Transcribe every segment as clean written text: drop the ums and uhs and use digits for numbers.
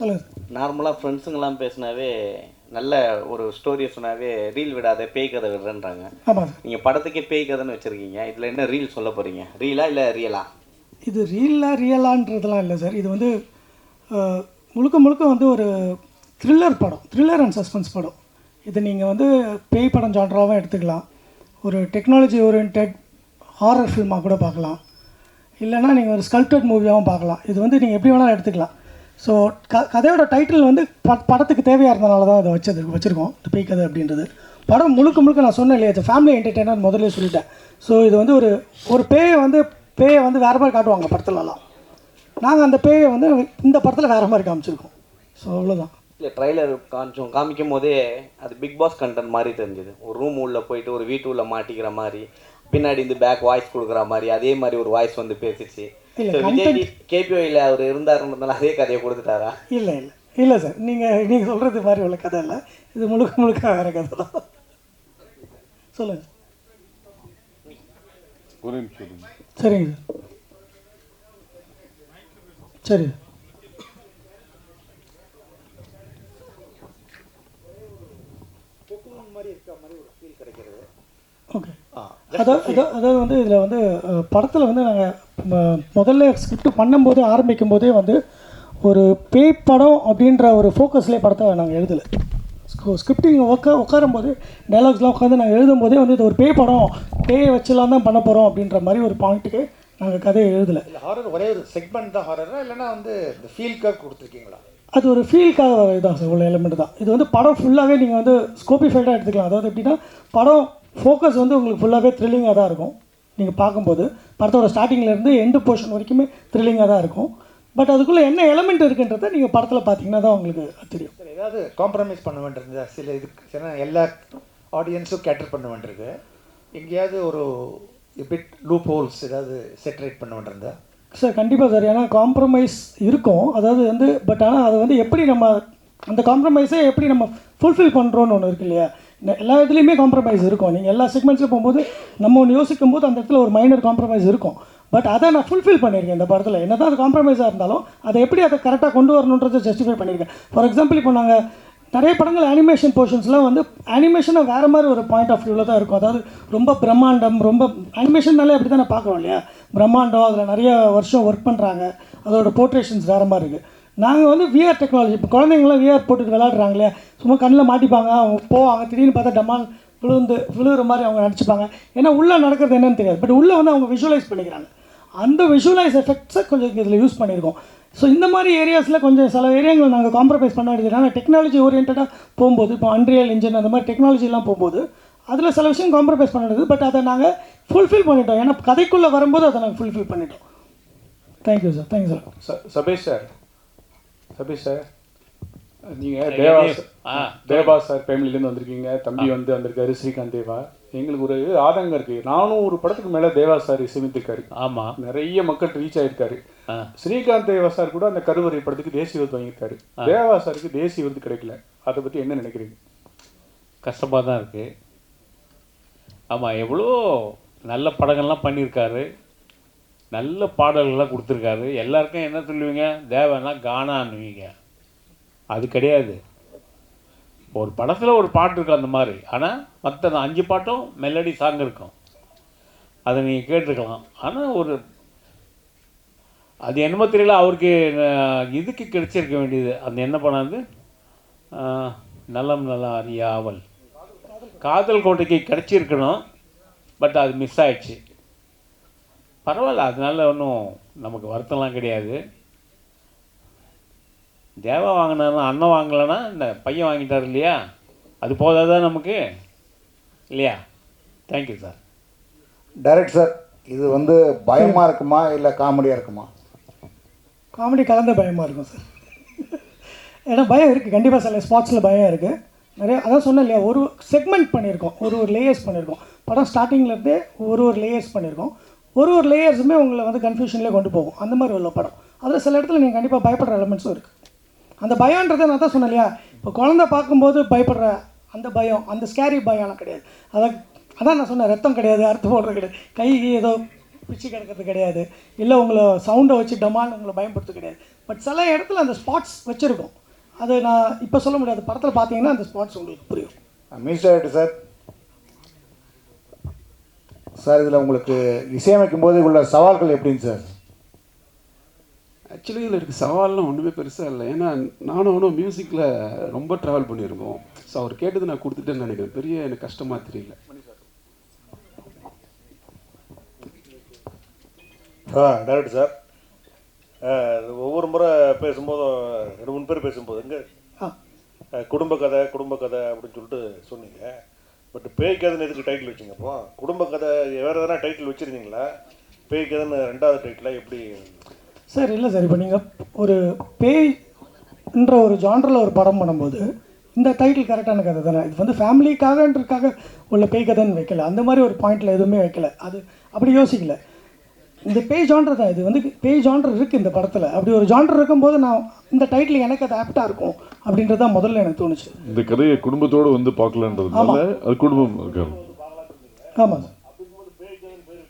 சொல்லுங்க. நார்மலாக ஃப்ரெண்ட்ஸுங்கெல்லாம் பேசினாவே நல்ல ஒரு ஸ்டோரியை சொன்னாவே ரீல் விடாத பேய் கதை விடுறேன்றாங்க. ஆமாம் சார். நீங்கள் படத்துக்கே பேய் கதைன்னு வச்சுருக்கீங்க. இதில் என்ன ரீல் சொல்ல போகிறீங்க? ரீலா இல்லை ரியலா? இது ரியலான்றதுலாம் இல்லை சார். இது வந்து முழுக்க முழுக்க வந்து ஒரு த்ரில்லர் படம், த்ரில்லர் அண்ட் சஸ்பென்ஸ் படம். இது நீங்கள் வந்து பேய் படம் ஜான்ராகவும் எடுத்துக்கலாம், ஒரு டெக்னாலஜி ஓரியன்ட் ஹாரர் ஃபில்மாக கூட பார்க்கலாம், இல்லைனா நீங்கள் ஒரு ஸ்கல்ப்டட் மூவியாகவும் பார்க்கலாம். இது வந்து நீங்கள் எப்படி வேணாலும் எடுத்துக்கலாம். ஸோ கதையோட டைட்டில் வந்து படத்துக்கு தேவையாக இருந்தனால தான் அதை வச்சுருக்கோம், இந்த பேய் கதை அப்படின்றது. படம் முழுக்க முழுக்க நான் சொன்னேன் இல்லையா, ஃபேமிலி என்டர்டெய்னர் முதல்ல சொல்லிட்டேன். ஸோ இது வந்து ஒரு பேயை வந்து வேறு மாதிரி காட்டுவாங்க படத்துலலாம். நாங்கள் அந்த பேயை வந்து இந்த படத்தில் வேறு மாதிரி காமிச்சிருக்கோம். ஸோ அவ்வளோதான். இல்லை, ட்ரைலர் காமிக்கும் போதே அது பிக் பாஸ் கண்டென்ட் மாதிரி தெரிஞ்சுது. ஒரு ரூம் உள்ளே போயிட்டு ஒரு வீட்டு உள்ளே மாட்டிக்கிற மாதிரி, பின்னாடி இந்த பேக் வாய்ஸ் கொடுக்குற மாதிரி, அதே மாதிரி ஒரு வாய்ஸ் வந்து பேசிச்சு. விஜய் கேபிஓயில் அவர் இருந்தாருன்றதுனால அதே கதையை கொடுத்துட்டாரா? இல்லை சார், நீங்கள் சொல்கிறது மாதிரி உள்ள கதை இல்லை. இது முழுக்க வேறு கதை தான். சொல்லுங்கள். சரிங்க சார். சரி. ஓகே. அதாவது வந்து இதில் வந்து படத்தில் வந்து நாங்கள் முதல்ல ஸ்கிரிப்ட் பண்ணும்போதே ஆரம்பிக்கும் போதே வந்து ஒரு பேய் படம் அப்படின்ற ஒரு ஃபோக்கஸ்லேயே படத்தை நாங்கள் எழுதலை. ஸ்கிரிப்டிங் உட்காரும் போது டைலாக்ஸ்லாம் உட்காந்து நாங்கள் எழுதும் போதே வந்து இது ஒரு பேய் படம், பேயை வச்சுலாம் தான் பண்ண போகிறோம் அப்படின்ற மாதிரி ஒரு பாயிண்ட்டுக்கு நாங்கள் கதையை எழுதலை. ஹாரர் ஒரே ஒரு செக்மெண்ட் தான் ஹாரரா, இல்லைனா வந்து இந்த ஃபீல்காக கொடுத்துருக்கீங்களா? அது ஒரு ஃபீல்காக இதுதான் சார், உள்ள எலிமெண்ட் தான். இது வந்து படம் ஃபுல்லாகவே நீங்கள் வந்து ஸ்கோபிஃபைடாக எடுத்துக்கலாம். அதாவது எப்படின்னா, படம் ஃபோக்கஸ் வந்து உங்களுக்கு ஃபுல்லாகவே த்ரில்லிங்காக தான் இருக்கும். நீங்கள் பார்க்கும்போது படத்தோட ஸ்டார்டிங்லேருந்து எண்டு போர்ஷன் வரைக்குமே த்ரில்லிங்காக தான் இருக்கும். பட் அதுக்குள்ளே என்ன எலிமெண்ட் இருக்குன்றதை நீங்கள் படத்தில் பார்த்தீங்கன்னா தான் உங்களுக்கு தெரியும். சார், ஏதாவது காம்ப்ரமைஸ் பண்ண வேண்டியிருந்தா சில இதுக்கு எல்லா ஆடியன்ஸும் கேட்டர் பண்ண வேண்டியிருக்கு. எங்கேயாவது ஒரு பிட் லூப் ஹோல்ஸ் ஏதாவது செட்ரேட் பண்ண வேண்டியிருந்தா? சார் கண்டிப்பாக சார். ஏன்னா காம்ப்ரமைஸ் இருக்கும், அதாவது வந்து பட் ஆனால் அதை வந்து எப்படி நம்ம அந்த காம்ப்ரமைஸை எப்படி நம்ம ஃபுல்ஃபில் பண்ணுறோன்னு ஒன்று இருக்கு இல்லையா. எல்லா இதுலேயுமே காம்ப்ரமைஸ் இருக்கும். நீங்கள் எல்லா செக்மெண்ட்ஸில் போகும்போது நம்ம ஒன்று யோசிக்கும் போது அந்த இடத்துல ஒரு மைனர் காம்ப்ரமைஸ் இருக்கும். பட் அதை நான் ஃபுல்ஃபில் பண்ணியிருக்கேன் இந்த படத்தில். என்ன தான் அது காம்ப்ரமைஸாக இருந்தாலும் அதை எப்படி அதை கரெக்டாக கொண்டு வரணுன்றதை ஜஸ்டிஃபை பண்ணியிருக்கேன். ஃபார் எக்ஸாம்பிள், இப்போ நாங்கள் நிறைய படங்கள் அனிமேஷன் போர்ஷன்ஸ்லாம் வந்து அனிமேஷனாக வேறு மாதிரி ஒரு பாயிண்ட் ஆஃப் வியூவில் தான் இருக்கும். அதாவது ரொம்ப பிரம்மாண்டம், ரொம்ப அனிமேஷன்னாலே அப்படி தான் பார்க்குறோம் இல்லையா. பிரம்மாண்டம், அதில் நிறைய வருஷம் ஒர்க் பண்ணுறாங்க, அதோட போர்ட்ரேஷன்ஸ் வேறு மாதிரி இருக்குது. நாங்கள் வந்து விஆர் டெக்னாலஜி, இப்போ குழந்தைங்களாம் விஆர் போட்டுட்டு விளையாடுறாங்க இல்லையா, சும்மா கண்ணில் மாட்டிப்பாங்க, அவங்க போவாங்க, திடீர்னு பார்த்தா டமால் விழுகிற மாதிரி அவங்க நடிச்சுப்பாங்க. ஏன்னா உள்ளே நடக்கிறது என்னன்னு தெரியாது, பட் உள்ளே வந்து அவங்க விஷுவலைஸ் பண்ணிக்கிறாங்க. அந்த விஷுவலைஸ் எஃபெக்ட்ஸை கொஞ்சம் இதில் யூஸ் பண்ணியிருக்கோம். ஸோ இந்த மாதிரி ஏரியாஸில் கொஞ்சம் சில ஏரியாங்களை நாங்கள் காம்ப்ரமைஸ் பண்ண வேண்டியது. ஆனால் டெக்னாலஜி ஓரியன்டாக போகும்போது, இப்போ அன்ரியல் இன்ஜின் அந்த மாதிரி டெக்னாலஜிலாம் போகும்போது அதில் சில விஷயம் காம்ப்ரமைஸ் பண்ண வேண்டியது. பட் அதை நாங்கள் ஃபுல்ஃபில் பண்ணிட்டோம். ஏன்னா கதைக்குள்ளே வரும்போது அதை நாங்கள் ஃபுல்ஃபில் பண்ணிட்டோம். Thank you sir. Thank you sir. Sabesh sir, நீங்கள் தேவா சார் ஃபேமிலிலேருந்து வந்திருக்கீங்க. தம்பி வந்திருக்காரு ஸ்ரீகாந்த் தேவா. எங்களுக்கு ஒரு ஆதங்கம் இருக்குது. 400 படத்துக்கு மேலே தேவா சார் இசையமைத்திருக்காரு. ஆமாம், நிறைய மக்கள் ரீச் ஆகிருக்காரு. ஸ்ரீகாந்த் தேவா சார் கூட அந்த கருவறை படத்துக்கு தேசிய விருது வாங்கியிருக்காரு. தேவா சாருக்கு தேசிய விருது கிடைக்கல. அதை பற்றி என்ன நினைக்கிறீங்க? கஷ்டமாக தான் இருக்குது. ஆமாம், எவ்வளோ நல்ல படங்கள்லாம் பண்ணியிருக்காரு, நல்ல பாடல்கள்லாம் கொடுத்துருக்காரு. எல்லாருக்கும் என்ன சொல்லுவீங்க, தேவனா கானான்னுவீங்க. அது கிடையாது. ஒரு படத்தில் ஒரு பாட்டு இருக்கும் அந்த மாதிரி. ஆனால் மற்ற 5 பாட்டும் மெலடி சாங் இருக்கும், அதை நீங்கள் கேட்டிருக்கலாம். ஆனால் அது என்னமோ தெரியல, அவருக்கு இதுக்கு கிடைச்சிருக்க வேண்டியது அந்த என்ன பண்ணாது, நலம் நலம் அறியாவல் காதல் கோட்டைக்கு கிடைச்சிருக்கணும். பட் அது மிஸ் ஆயிடுச்சு. பரவாயில்ல, அதனால ஒன்றும் நமக்கு வருத்தம்லாம் கிடையாது. தேவா வாங்கினாருன்னா அண்ணன் வாங்கலைன்னா இந்த பையன் வாங்கிட்டார் இல்லையா, அது போதாதான் நமக்கு இல்லையா. Thank you sir. டைரக்ட் சார், இது வந்து பயமாக இருக்குமா இல்லை காமெடியாக இருக்குமா? காமெடி கலந்த பயமாக இருக்கும் சார். ஏன்னா பயம் இருக்குது, கண்டிப்பாக சில ஸ்பாட்ஸில் பயம் இருக்குது நிறைய. அதான் சொன்னேன் இல்லையா, ஒரு செக்மெண்ட் பண்ணியிருக்கோம், ஒரு லேயர்ஸ் பண்ணியிருக்கோம். படம் ஸ்டார்டிங்லேருந்தே ஒரு லேயர்ஸ் பண்ணியிருக்கோம். ஒரு லேயர்ஸுமே உங்களை வந்து கன்ஃபியூஷன்லேயே கொண்டு போகும். அந்த மாதிரி உள்ள படம். அதில் சில இடத்துல நீங்கள் கண்டிப்பாக பயப்படுற எலமெண்ட்ஸும் இருக்குது. அந்த பயன்றதை நான் தான் சொன்னேன் இல்லையா, இப்போ குழந்தை பார்க்கும்போது பயப்படுற அந்த பயம், அந்த ஸ்கேரி பயம்லாம் கிடையாது. அதான் நான் சொன்னேன், ரத்தம் கிடையாது, அறுத்து போடுறது கிடையாது, கை ஏதோ பிச்சு கிடக்கிறது கிடையாது, இல்லை உங்களை சவுண்டை வச்சு டமான்னு உங்களை பயன்படுத்த கிடையாது. பட் சில இடத்துல அந்த ஸ்பாட்ஸ் வச்சுருக்கோம். அது நான் இப்போ சொல்ல முடியாது, படத்தில் பார்த்தீங்கன்னா அந்த ஸ்பாட்ஸ் உங்களுக்கு புரியும். மியூசிக் டைரக்டர் சார், சார் இதில் உங்களுக்கு இசையமைக்கும் போது உள்ள சவால்கள் எப்படிங்க சார்? ஆக்சுவலி இதில் இருக்க சவால்லாம் ஒன்றுமே பெருசாக இல்லை. ஏன்னா நானும் அவனும் மியூசிக்கில் ரொம்ப ட்ராவல் பண்ணியிருக்கோம். ஸோ அவர் கேட்டது நான் கொடுத்துட்டேன்னு நினைக்கிறேன். பெரிய எனக்கு கஷ்டமாக தெரியல. டைரக்டர் சார், ஒவ்வொரு முறை பேசும்போதும் 2-3 பேர் பேசும்போது இங்கே குடும்ப கதை அப்படின்னு சொல்லிட்டு சொன்னீங்க. பட் பேய் கதைன்னு எதுக்கு டைட்டில் வச்சிங்க? அப்போ குடும்ப கதை வேறு எதனா டைட்டில் வச்சுருந்தீங்களா? பேய் கதைன்னு 2வது டைட்டிலாக எப்படி சார்? இல்லை சார், இப்போ நீங்கள் ஒரு பேய்ன்ற ஒரு ஜான்ரில் ஒரு படம் பண்ணும்போது இந்த டைட்டில் கரெக்டான கதை தானே. இது வந்து ஃபேமிலிக்காகன்றதுக்காக உள்ள பேய் கதைன்னு வைக்கல, அந்த மாதிரி ஒரு பாயிண்டில் எதுவுமே வைக்கல, அது அப்படி யோசிக்கல. இந்த பேய் ஜான்ரு தான், இது வந்து பேய் ஜான்ரு இருக்குது இந்த படத்தில். அப்படி ஒரு ஜான்ரு இருக்கும்போது நான் இந்த டைட்டில் எனக்கு அது ஆப்டாக இருக்கும் அப்படின்றது தான் முதல்ல எனக்கு தோணுச்சு. இந்த கதையை குடும்பத்தோடு வந்து பார்க்கலான்றதுனால அது குடும்பம் இருக்காது. ஆமாம் சார்,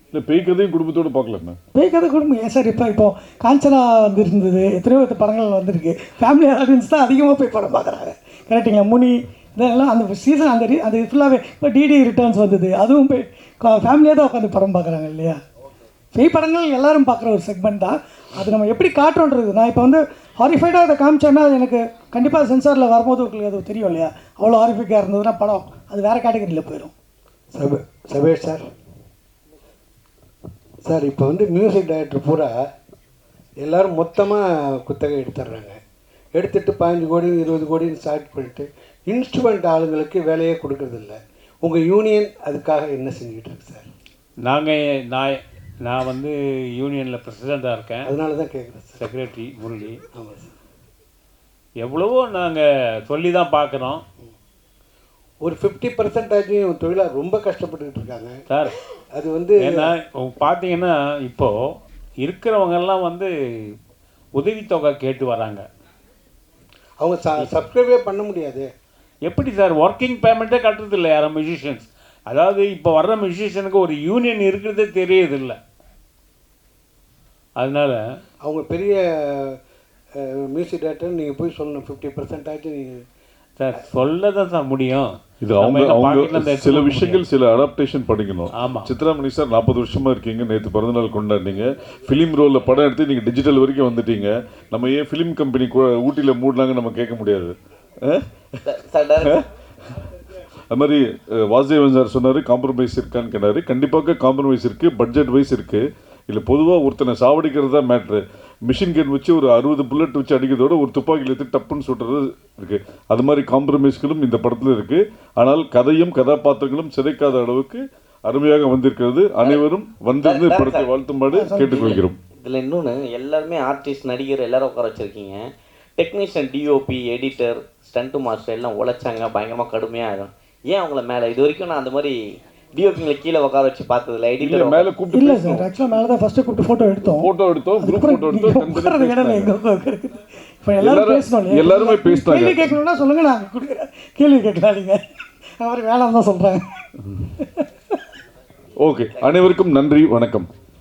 இல்லை பேய் கதையும் குடும்பத்தோடு பார்க்கலாமே. பேய் கதை குடும்பம் ஏன் சார்? இப்போ காஞ்சனா வந்துருந்தது, எத்தனையோ படங்கள் வந்திருக்கு. ஃபேமிலி ஆடியன்ஸ் தான் அதிகமாக போய் படம் பார்க்குறாங்க. கரெக்டுங்களா? முனி இதெல்லாம் அந்த சீசன் அந்த ஃபுல்லாகவே இப்போ டிடி ரிட்டர்ன்ஸ் வந்தது, அதுவும் போய் ஃபேமிலியாக தான் உட்காந்து படம் பார்க்குறாங்க இல்லையா? பேய் படங்கள் எல்லாரும் பார்க்குற ஒரு செக்மெண்ட் தான். அது நம்ம எப்படி காட்டுறோன்றது. நான் இப்போ வந்து ஹாரிஃபைடாக அதை காமிச்சேன்னா எனக்கு கண்டிப்பாக சென்சாரில் வரும்போது உங்களுக்கு அது தெரியும் இல்லையா? அவ்வளோ ஹாரிஃபைக்காக இருந்ததுன்னா படம் அது வேறு கேட்டகரியில் போயிடும். சபேஷ் சார், சார் இப்போ வந்து மியூசிக் டைரக்டர் பூரா எல்லோரும் மொத்தமாக குத்தகை எடுத்துடுறாங்க. எடுத்துகிட்டு 15 கோடி 20 கோடின்னு ஸ்டார்ட் பண்ணிட்டு இன்ஸ்ட்ருமெண்ட் ஆளுங்களுக்கு வேலையே கொடுக்கறதில்ல. உங்கள் யூனியன் அதுக்காக என்ன செஞ்சுக்கிட்டு இருக்கு சார்? நான் வந்து யூனியனில் பிரசிடெண்ட்டாக இருக்கேன். அதனால தான் கேட்குறேன் சார். செக்ரட்டரி முரளி. ஆமாம் சார். எவ்வளவோ நாங்கள் சொல்லி தான் பார்க்குறோம். ஒரு 50% தொழிலாக ரொம்ப கஷ்டப்பட்டுக்கிட்டு இருக்காங்க சார். அது வந்து ஏன்னா பார்த்தீங்கன்னா இப்போது இருக்கிறவங்கெல்லாம் வந்து உதவித்தொகை கேட்டு வராங்க. அவங்க சப்ஸ்கிரைபே பண்ண முடியாது. எப்படி சார்? ஒர்க்கிங் பேமெண்ட்டே கட்டுறதில்லை யாரும் மியூசிஷியன்ஸ். அதாவது இப்போ வர்ற மியூசிஷியனுக்கு ஒரு யூனியன் இருக்கிறதே தெரியறதில்லை. அதனால் அவங்க பெரிய மியூசிக் டைரக்டர் நீங்கள் போய் சொல்லணும் 50% நீங்கள் சார் சொல்ல தான் சார் முடியும். இது அவங்க சில விஷயங்கள் சில அடாப்டேஷன் பண்ணிக்கணும். ஆமாம். சித்ராமணி சார் 40 வருஷமாக இருக்கீங்க. நேற்று பிறந்தநாள் கொண்டாடினீங்க. ஃபிலிம் ரோலில் படம் எடுத்து நீங்கள் டிஜிட்டல் வரைக்கும் வந்துட்டீங்க. நம்ம ஏன் ஃபிலிம் கம்பெனி ஊட்டியில் மூடினாங்க நம்ம கேட்க முடியாது. அது மாதிரி வாசுதேவன் சார் சொன்னார் காம்ப்ரமைஸ் இருக்கான்னு கேட்டார். கண்டிப்பாக காம்ப்ரமைஸ் இருக்குது, பட்ஜெட் வைஸ் இருக்குது. இல்லை பொதுவாக ஒருத்தனை சாவடிக்கிறது தான் மேட்ரு. மிஷின் கன் வச்சு ஒரு 60 புல்லட் வச்சு அடிக்கிறதோட ஒரு துப்பாக்கியில் எடுத்து டப்புன்னு சுட்டுறது இருக்குது. அது மாதிரி காம்ப்ரமைஸ்களும் இந்த படத்தில் இருக்குது. ஆனால் கதையும் கதாபாத்திரங்களும் சிதைக்காத அளவுக்கு அருமையாக வந்திருக்கிறது. அனைவரும் வந்திருந்து படத்தை வாழ்த்துமாறு கேட்டுக்கொள்கிறோம். இதில் இன்னொன்று, எல்லாருமே ஆர்டிஸ்ட் நடிகர் எல்லாரும் உட்கார வச்சுருக்கீங்க. Technician, DOP, editor, stunt master எல்லாம் உழைச்சாங்க பயங்கரமாக கடுமையாக ஆகும். ஏன் அவங்கள மேலே இது வரைக்கும் நான் அந்த மாதிரி டிஓபிங்களை கீழே உட்கார வச்சு பார்த்ததில்ல. எடிட்டர் மேலே கூப்பிட்டு இல்லை சார், ஆக்சுவலாக மேலே தான் ஃபஸ்ட்டு கூப்பிட்டு ஃபோட்டோ எடுத்தோம். குரூப் ஃபோட்டோ எடுத்தோம். இப்போ எல்லாரும் பேசணும். எல்லாருமே பேசினாங்க. கேள்வி கேட்கணும்னா சொல்லுங்கள், நாங்கள் கொடுக்குறேன். கேள்வி கேட்கலாம் நீங்கள். அவர் வேலை தான் சொல்கிறாங்க. ஓகே, அனைவருக்கும் நன்றி, வணக்கம்.